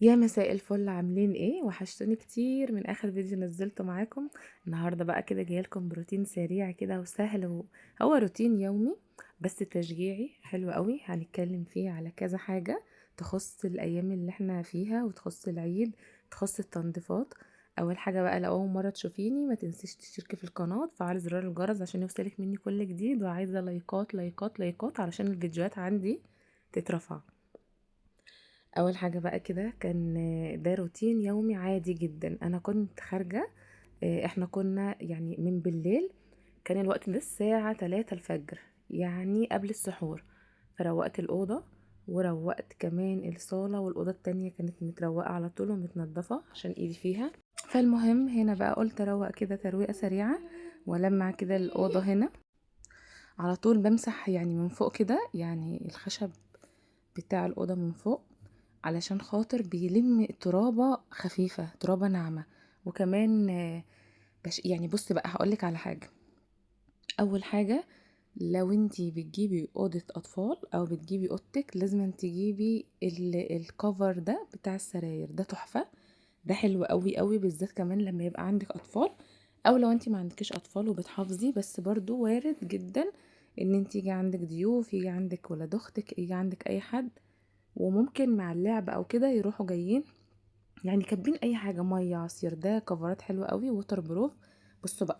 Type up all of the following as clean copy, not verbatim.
يا مساء الفل، عاملين ايه؟ وحشتوني كتير من اخر فيديو نزلته معاكم. النهارده بقى كده جايلكم بروتين سريع كده وسهل هو روتين يومي بس تشجيعي حلو قوي. هنتكلم فيه على كذا حاجة تخص الايام اللي احنا فيها وتخص العيد، تخص التنظيفات. اول حاجة بقى، لو اول مرة تشوفيني ما تنسيش تشتركي في القناة وتفعلي زرار الجرس عشان يوصلك مني كل جديد، وعايزة لايكات لايكات لايكات علشان الفيديوهات عندي تترفع. اول حاجه بقى كده كان ده روتين يومي عادي جدا. انا كنت خارجه، احنا كنا يعني من بالليل، كان الوقت ده الساعه 3 الفجر، يعني قبل السحور. فروقت الاوضه وروقت كمان الصاله، والاوضه التانية كانت متروقه على طول ومتنضفه عشان ايدي فيها. فالمهم هنا بقى قلت اروق كده ترويقه سريعه ولمع كده الاوضه هنا. على طول بمسح يعني من فوق كده، يعني الخشب بتاع الأوضة من فوق، علشان خاطر بيلم ترابة خفيفة، ترابة ناعمة. وكمان يعني بص بقى هقولك على حاجة. أول حاجة، لو انتي بتجيبي أوضة أطفال أو بتجيبي أوضتك، لازم تجيبي الكفر ده بتاع السراير، ده تحفة. ده حلو قوي قوي، بالذات كمان لما يبقى عندك أطفال، أو لو انتي ما عندكش أطفال وبتحافظي، بس برضو وارد جدا ان انتي يجي عندك ضيوف، يجي عندك ولاد اختك، يجي عندك اي حد، وممكن مع اللعب او كده يروحوا جايين يعني كاتبين اي حاجه، ميه، عصير. ده كفرات حلوه قوي، ووتر بروف. بصوا بقى،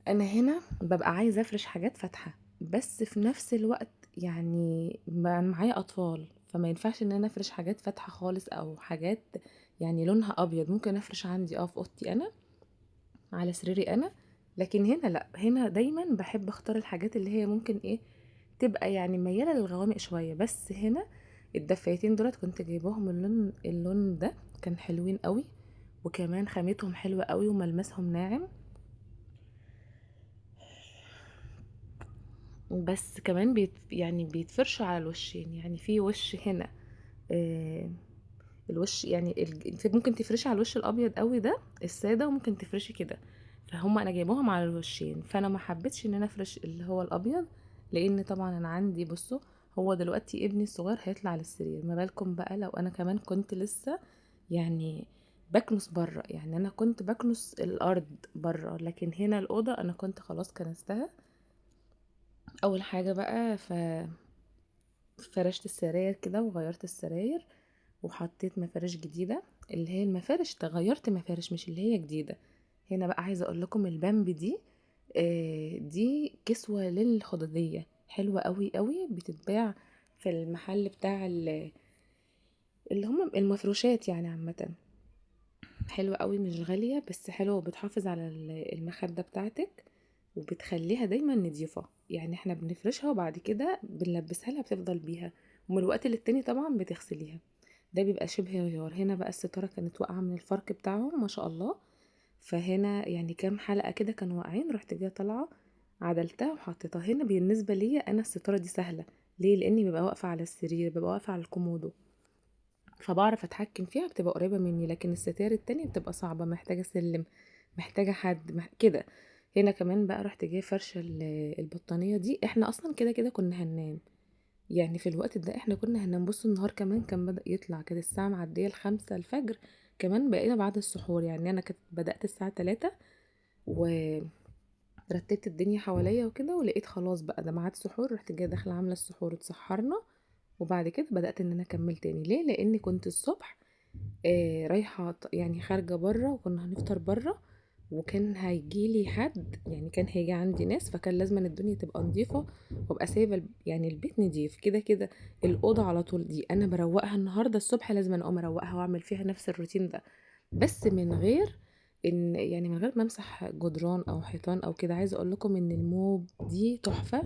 انا هنا ببقى عايزه افرش حاجات فاتحه، بس في نفس الوقت يعني انا معايا اطفال، فما ينفعش ان انا افرش حاجات فاتحه خالص او حاجات يعني لونها ابيض. ممكن افرش عندي في اوضتي انا على سريري انا، لكن هنا لا. هنا دايما بحب اختار الحاجات اللي هي ممكن ايه، تبقى يعني ميالة للغوامق شوية. بس هنا الدفايتين دولت كنت جايباهم اللون ده، كان حلوين قوي، وكمان خامتهم حلوة قوي وملمسهم ناعم. بس كمان يعني بيتفرشوا على الوشين، يعني في وش هنا، آه الوش يعني ممكن تفرشي على الوش الابيض قوي ده الساده، وممكن تفرشي كده. فهم انا جايباهم على الوشين، فانا ما حبيتش ان انا افرش اللي هو الابيض، لان طبعا انا عندي، بصوا، هو دلوقتي ابني الصغير هيطلع على السرير، ما بالكم بقى لو انا كمان كنت لسه يعني بكنس بره. يعني انا كنت بكنس الارض بره، لكن هنا الاوضه انا كنت خلاص كنستها. اول حاجه بقى فرشت السراير كده وغيرت السراير وحطيت مفارش جديدة، اللي هي المفارش غيرت مفارش مش اللي هي جديدة. هنا بقى عايزة اقول لكم البامب دي، دي كسوة للخدودية حلوة قوي قوي، بتتباع في المحل بتاع اللي هم المفروشات يعني عامة. حلوة قوي، مش غالية بس حلوة، وبتحافظ على المخدة بتاعتك، وبتخليها دايما نضيفة. يعني احنا بنفرشها وبعد كده بنلبسها لها بتفضل بيها، ومن الوقت للتاني طبعا بتغسليها. ده بيبقى شبه غيار. هنا بقى الستارة كانت واقعة من الفرق بتاعهم ما شاء الله، فهنا يعني كام حلقة كده كانوا واقعين، رحت جايه طالعة عدلتها وحطيتها هنا. بالنسبة ليا انا الستارة دي سهلة، ليه؟ لاني ببقى واقفة على السرير، ببقى واقفة على الكومودو، فبعرف اتحكم فيها، بتبقى قريبة مني. لكن الستائر التانية بتبقى صعبة، محتاجة سلم، محتاجة حد كده. هنا كمان بقى رحت جايه فرشة البطانية دي. احنا اصلا كده كده كنا هننام، يعني في الوقت ده احنا كنا هننام. بصوا النهار كمان كان بدأ يطلع، كانت الساعة معدية ال5 الفجر، كمان بقينا بعد السحور. يعني انا كنت بدأت الساعة 3 ورتبت الدنيا حواليا وكده، ولقيت خلاص بقى ده ميعاد سحور، رحت جايه داخلة عاملة السحور، اتسحرنا. وبعد كده بدأت ان انا اكمل تاني. ليه؟ لاني كنت الصبح رايحة يعني خارجة برا، وكنا هنفطر برا، وكان هيجيلي حد، يعني كان هيجي عندي ناس، فكان لازم الدنيا تبقى نظيفة، وابقى سايبة يعني البيت نضيف كده كده. الأوضة على طول دي أنا بروقها النهاردة الصبح، لازم أنا أقوم أروقها وأعمل فيها نفس الروتين ده، بس من غير ان يعني من غير ما امسح جدران او حيطان او كده. عايزه اقول لكم ان الموب دي تحفه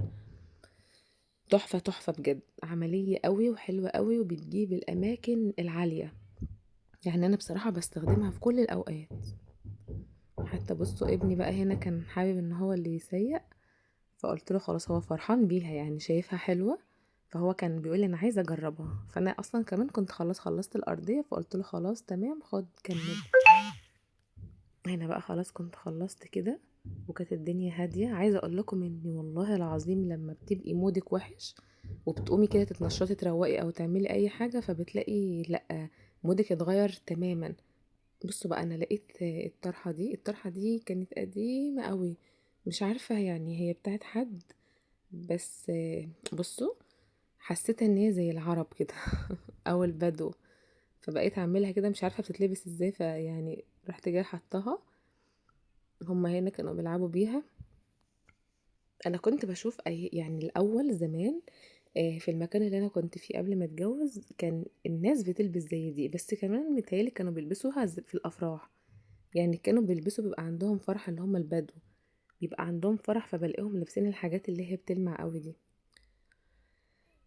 تحفه تحفه بجد، عمليه قوي وحلوه قوي، وبتجيب الاماكن العاليه. يعني انا بصراحة بستخدمها في كل الاوقات. حتى بصوا ابني بقى هنا كان حابب ان هو اللي يسيق، فقلت له خلاص، هو فرحان بيها يعني شايفها حلوة، فهو كان بيقول لي انا عايزه اجربها. فانا اصلا كمان كنت خلصت الارضيه، فقلت له خلاص تمام خد كمل. هنا بقى خلاص كنت خلصت كده، وكانت الدنيا هاديه. عايزه اقول لكم اني والله العظيم لما بتبقي مودك وحش وبتقومي كده تتنشطي تروقي او تعملي اي حاجه، فبتلاقي لا، مودك اتغير تماما. بصوا بقى، انا لقيت الطرحه دي كانت قديمه قوي، مش عارفه يعني هي بتاعت حد، بس بصوا، حسيت ان هي زي العرب كده او البدو، فبقيت اعملها كده، مش عارفه بتتلبس ازاي، فيعني رحت جايه حطها. هما هنا كانوا بيلعبوا بيها. انا كنت بشوف يعني الاول زمان، في المكان اللي انا كنت فيه قبل ما اتجوز، كان الناس بتلبس زي دي، بس كمان متهيألي كانوا بيلبسوها في الافراح. يعني كانوا بيلبسوا، بيبقى عندهم فرح، اللي هم البدو بيبقى عندهم فرح، فبلاقيهم لابسين الحاجات اللي هي بتلمع قوي دي.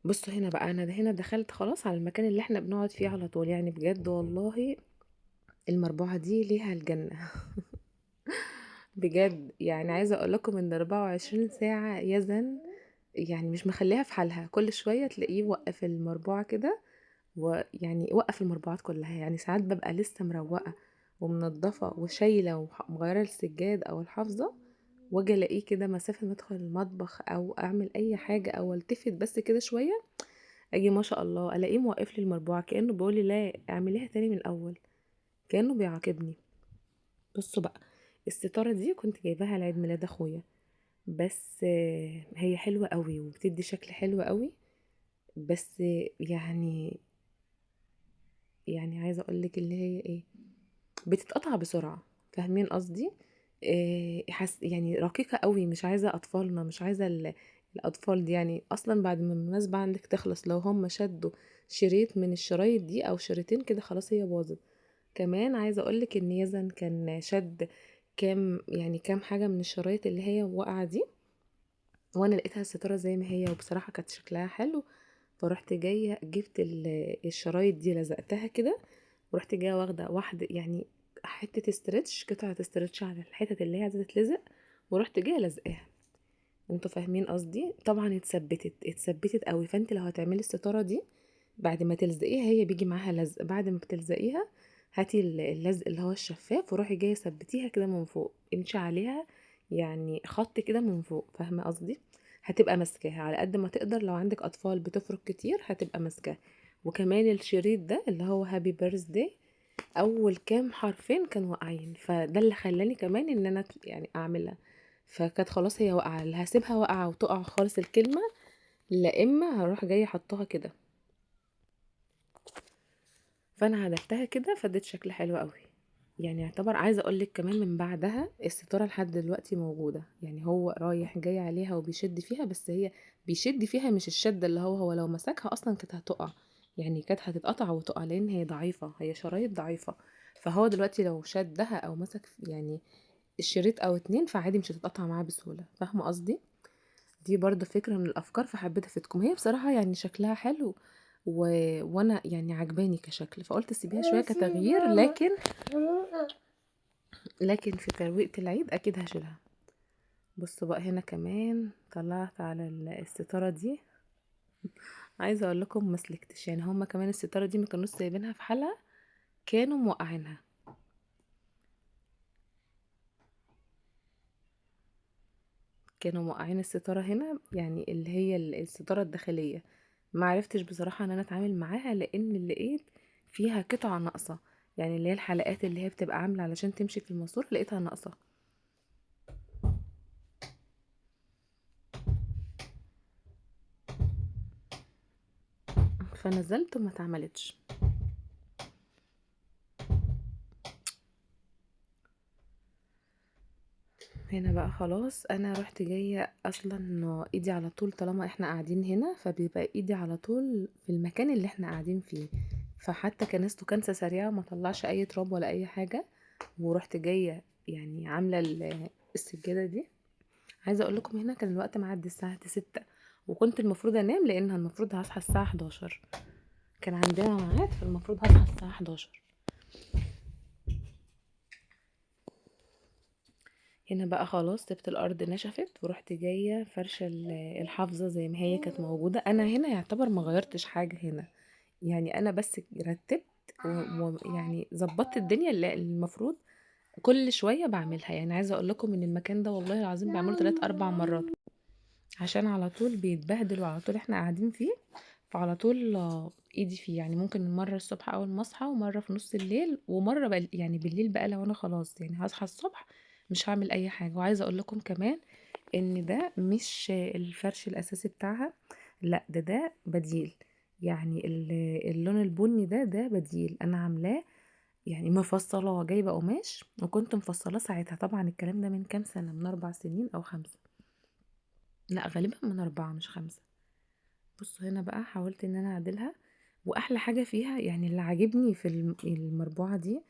بصوا هنا بقى، انا هنا دخلت خلاص على المكان اللي احنا بنقعد فيه على طول، يعني بجد والله المربوعة دي ليها الجنة بجد، يعني عايزة اقول لكم ان 24 ساعة يزن، يعني مش مخليها في حالها، كل شوية تلاقيه وقف المربوعة كده، ويعني وقف المربوعات كلها. يعني ساعات ببقى لسه مروقة ومنضفة وشايلة ومغيرة السجاد او الحافظة، واجي الاقيه كده مسافة ما ادخل المطبخ او اعمل اي حاجة او التفت بس كده شوية، اجي ما شاء الله الاقيه موقف لي المربوعة، كأنه بيقولي لا اعمليها تاني من الاول، كأنه بيعاقبني. بصوا بقى، الستارة دي كنت جايباها لعيد ميلاد اخويا، بس هي حلوة قوي وبتدي شكل حلو قوي، بس يعني عايزة اقولك اللي هي ايه، بتتقطع بسرعة، فاهمين قصدي؟ يعني رقيقة قوي، مش عايزة اطفالنا، مش عايزة الاطفال دي، يعني اصلا بعد ما المناسبة عندك تخلص لو هم شدوا شريط من الشرايط دي او شريطين كده، خلاص هي باظت. كمان عايزة اقولك ان يزن كان شد كام حاجة من الشرايط اللي هي واقعة دي، وانا لقيتها الستارة زي ما هي، وبصراحة كانت شكلها حلو، فرحت جاية جبت الشرايط دي لزقتها كده، ورحت جاية واخدة واحدة يعني حتة استرتش، قطعة استرتش على الحتت اللي هي عايزة تتلزق، ورحت جاية لزقاها. انتوا فاهمين قصدي؟ طبعا اتثبتت قوي. فانت لو هتعملي الستارة دي بعد ما تلزقيها، هي بيجي معاها لزق، بعد ما بتلزقيها هاتي اللزق اللي هو الشفاف، وروحي جايه ثبتيها كده من فوق، امشي عليها يعني خط كده من فوق، فاهمه قصدي؟ هتبقى ماسكاها على قد ما تقدر، لو عندك اطفال بتفرك كتير هتبقى ماسكاها. وكمان الشريط ده اللي هو هابي بيرثداي، اول كام حرفين كانوا واقعين، فده اللي خلاني كمان ان انا يعني اعملها. فكانت خلاص هي واقعه، اللي هسيبها واقعه وتقع خالص الكلمه، لا اما هروح جايه حطها كده. فانا عدلتها كده فادت شكل حلو قوي. يعني يعتبر عايزه اقول لك كمان من بعدها الستاره لحد دلوقتي موجوده، يعني هو رايح جاي عليها وبيشد فيها، بس هي بيشد فيها مش الشده اللي هو لو مسكها اصلا كانت هتقع، يعني كانت هتتقطع وتقع، لان هي ضعيفه، هي شرايط ضعيفه. فهو دلوقتي لو شدها او مسك يعني الشريط او اتنين، فعادي مش هتتقطع معاه بسهوله، فاهمه قصدي؟ دي برضو فكرة من الأفكار، فحبيت أفيدكم. هي بصراحة يعني شكلها حلو، و... وأنا يعني عجباني كشكل، فقلت سيبيها شوية كتغيير، لكن في ترويقة العيد أكيد هشيلها. بصوا بقى هنا كمان طلعت على الستارة دي، عايزة أقول لكم مسلكتش، يعني هما كمان الستارة دي ما كانوش سايبينها في حالها، كانوا موقعينها. كانوا موقعين الستارة هنا، يعني اللي هي الستارة الداخلية، ما عرفتش بصراحة ان انا اتعامل معاها، لان لقيت فيها قطعة ناقصة، يعني اللي هي الحلقات اللي هي بتبقى عاملة علشان تمشي في الماسور لقيتها ناقصة، فنزلت وما اتعملتش. هنا بقى خلاص انا رحت جاية، اصلا ايدي على طول طالما احنا قاعدين هنا، فبيبقى ايدي على طول في المكان اللي احنا قاعدين فيه، فحتى كنسته كنسة سريعة ما طلعش اي تراب ولا اي حاجة. ورحت جاية يعني عاملة السجادة دي. عايزة اقول لكم هنا كان الوقت معدي الساعة 6، وكنت المفروض انام لان المفروض هصحى الساعة 11، كان عندنا ميعاد، فالمفروض هصحى الساعة 11. هنا بقى خلاص سبت الارض نشفت، ورحت جايه فرشه الحافظه زي ما هي كانت موجوده. انا هنا يعتبر ما غيرتش حاجه هنا، يعني انا بس رتبت ويعني ظبطت الدنيا اللي المفروض كل شويه بعملها. يعني عايزه اقول لكم ان المكان ده والله العظيم بعمله 3 4 مرات، عشان على طول بيتبهدل وعلى طول احنا قاعدين فيه، فعلى طول ايدي فيه، يعني ممكن مرة الصبح اول ما اصحى، ومرة في نص الليل، ومرة بقى يعني بالليل بقى لو انا خلاص يعني هصحى الصبح مش هعمل اي حاجة. وعايزة اقول لكم كمان ان ده مش الفرش الاساسي بتاعها، لا ده بديل. يعني اللون البني ده بديل انا عاملاه، يعني مفصلاه، جايبه قماش وكنت مفصلاه ساعتها. طبعا الكلام ده من كام سنه، من 4 سنين او 5، لا غالبا من 4 مش 5. بصوا هنا بقى حاولت ان انا اعدلها. واحلى حاجه فيها يعني اللي عاجبني في المربوعه دي،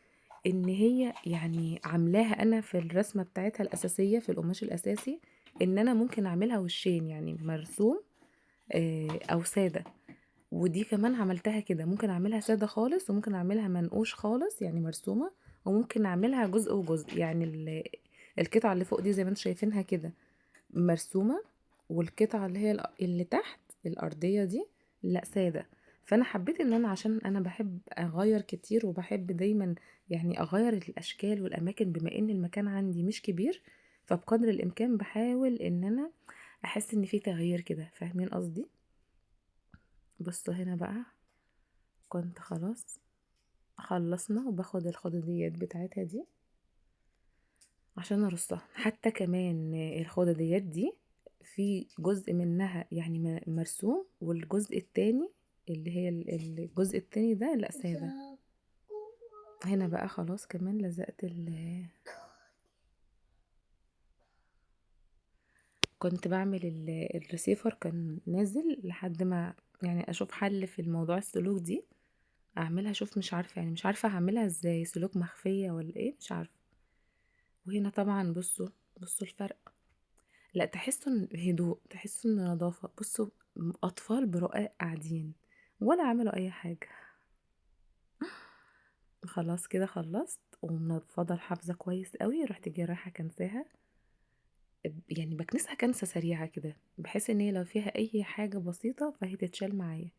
ان هي يعني عاملاها انا في الرسمه بتاعتها الاساسيه في القماش الاساسي، ان انا ممكن اعملها وشين، يعني مرسوم او ساده. ودي كمان عملتها كده، ممكن اعملها ساده خالص، وممكن اعملها منقوش خالص يعني مرسومه، وممكن اعملها جزء وجزء. يعني القطعه اللي فوق دي زي ما انتم شايفينها كده مرسومه، والقطعه اللي هي اللي تحت الارضيه دي لا ساده. فانا حبيت ان انا، عشان انا بحب اغير كتير وبحب دايما يعني اغير الاشكال والاماكن، بما ان المكان عندي مش كبير، فبقدر الامكان بحاول ان انا احس ان في تغيير كده، فاهمين قصدي؟ بصوا هنا بقى كنت خلاص خلصنا، وباخد الخداديات بتاعتها دي عشان ارصها. حتى كمان الخداديات دي في جزء منها يعني مرسوم، والجزء التاني اللي هي الجزء التاني ده لا سادة. هنا بقى خلاص كمان لزقت كنت بعمل الريسيفر كان نازل، لحد ما يعني اشوف حل في الموضوع السلوك دي اعملها. شوف مش عارفة يعني مش عارفة هعملها ازاي، سلوك مخفية ولا ايه مش عارفة. وهنا طبعا بصوا الفرق، لا تحسوا ان هدوء، تحسوا ان نظافة. بصوا اطفال برقاق قاعدين ولا عملوا اي حاجة. خلاص كده خلصت ومنفضة الحافظة كويس قوي، رحت جايه رايحة كنساها. يعني بكنسها كنسة سريعة كده، بحيث ان هي لو فيها اي حاجة بسيطة فهي تتشال معايا.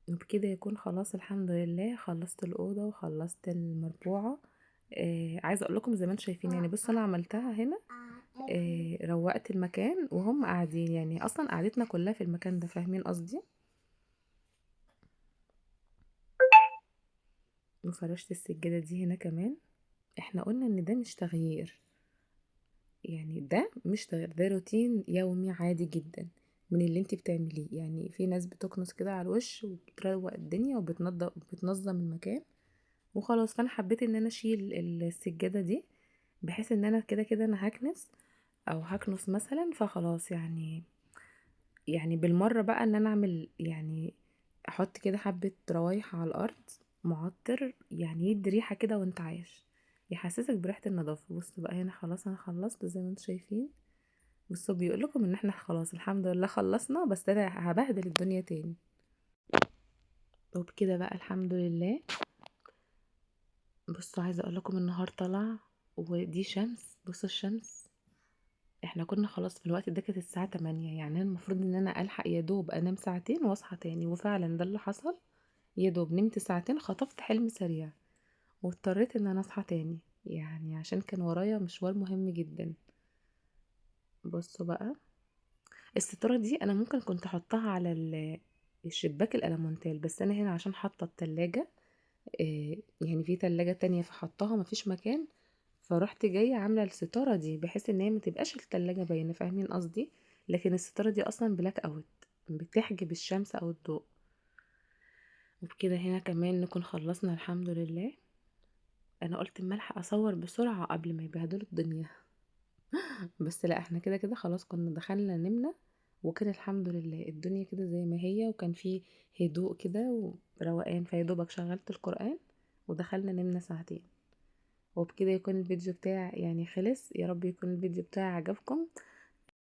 وبكده يكون خلاص الحمد لله خلصت الأوضة وخلصت المربوعة. عايزة اقول لكم زي ما انتم شايفين، يعني بصوا انا عملتها هنا، روقت المكان وهم قاعدين، يعني اصلا قعدتنا كلها في المكان ده، فاهمين قصدي؟ وفرشت السجادة دي هنا كمان. احنا قلنا ان ده مش تغيير، يعني ده مش تغيير، ده روتين يومي عادي جدا من اللي انتي بتعمليه. يعني في ناس بتكنس كده على الوش وبتروق الدنيا وبتنظم المكان وخلاص. فانا حبيت ان انا اشيل السجادة دي، بحيث ان انا كده كده انا هكنس او هكنس مثلا، فخلاص يعني بالمرة بقى ان انا اعمل يعني احط كده حبة روايح على الارض، معطر يعني يدي ريحة كده وانت عايش، يحسسك بريحة النظافة. بصوا بقى هنا خلاص انا خلصت زي ما انتم شايفين. بصوا بيقولكم ان احنا خلاص الحمد لله خلصنا، بس انا هبهدل الدنيا تاني. وبكده بقى الحمد لله. بصوا عايزة اقولكم النهار طلع ودي شمس، بصوا الشمس. احنا كنا خلاص في الوقت ده كانت الساعة 8، يعني المفروض ان انا الحق يا دوب انام ساعتين واصحى تاني، وفعلا ده اللي حصل. يا دوب نمت ساعتين، خطفت حلم سريع واضطريت ان انا اصحى تاني، يعني عشان كان ورايا مشوار مهم جدا. بصوا بقى الستارة دي انا ممكن كنت احطها على الشباك الالمونتال، بس انا هنا عشان حاطة التلاجة، يعني في تلاجة تانية فحطها مفيش مكان، فرحت جاية عاملة الستارة دي بحيث ان هي ما تبقاش التلاجة باينة، فاهمين قصدي؟ لكن الستارة دي اصلا بلاك اوت، بتحجب الشمس او الضوء. وبكده هنا كمان نكون خلصنا الحمد لله. انا قلت اما الحق اصور بسرعة قبل ما يبهدلوا الدنيا. بس لا احنا كده كده خلاص كنا دخلنا نمنا، وكده الحمد لله الدنيا كده زي ما هي، وكان في هدوء كده وروقان، فيدوبك شغلت القرآن ودخلنا نمنا ساعتين. وبكده يكون الفيديو بتاعي يعني خلص. يا رب يكون الفيديو بتاعي عجبكم،